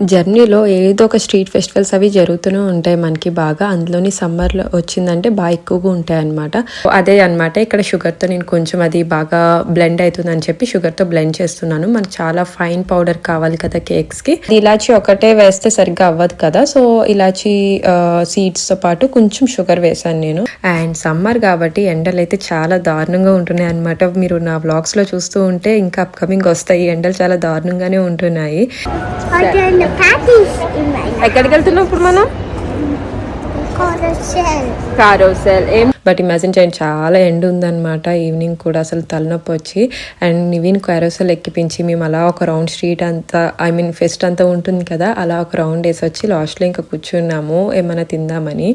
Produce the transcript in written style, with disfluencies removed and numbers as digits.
జర్నీలో ఏదో ఒక స్ట్రీట్ ఫెస్టివల్స్ అవి జరుగుతూనే ఉంటాయి మనకి బాగా. అందులోని సమ్మర్లో వచ్చిందంటే బాగా ఎక్కువగా ఉంటాయి అనమాట. అదే అనమాట ఇక్కడ షుగర్తో నేను కొంచెం అది బాగా బ్లెండ్ అవుతుందని చెప్పి షుగర్తో బ్లెండ్ చేస్తున్నాను. మనకు చాలా ఫైన్ పౌడర్ కావాలి కదా కేక్స్కి. ఇలాచి ఒకటే వేస్తే సరిగ్గా అవ్వదు కదా, సో ఇలాచి సీడ్స్తో పాటు కొంచెం షుగర్ వేసాను నేను. అండ్ సమ్మర్ కాబట్టి ఎండలు అయితే చాలా దారుణంగా ఉంటున్నాయి అనమాట. మీరు నా వ్లాగ్స్లో చూస్తూ ఉంటే ఇంకా అప్కమింగ్ వస్తాయి. ఎండలు చాలా దారుణంగానే ఉంటున్నాయి. ఎక్కడికి వెళ్తున్నాం ఇప్పుడు మనం? కారోసెల్. బట్ ఇమాజిన్ చేయండి, చాలా ఎండ ఉందన్నమాట. ఈవినింగ్ కూడా అసలు తలనొప్పి వచ్చి అండ్ నివిన్ కారోసెల్ ఎక్కిపించి మేము అలా ఒక రౌండ్ స్ట్రీట్ అంతా, ఐ మీన్ ఫెస్ట్ అంతా ఉంటుంది కదా, అలా ఒక రౌండ్ వేసి వచ్చి లాస్ట్లో ఇంకా కూర్చున్నాము ఏమైనా తిందామని.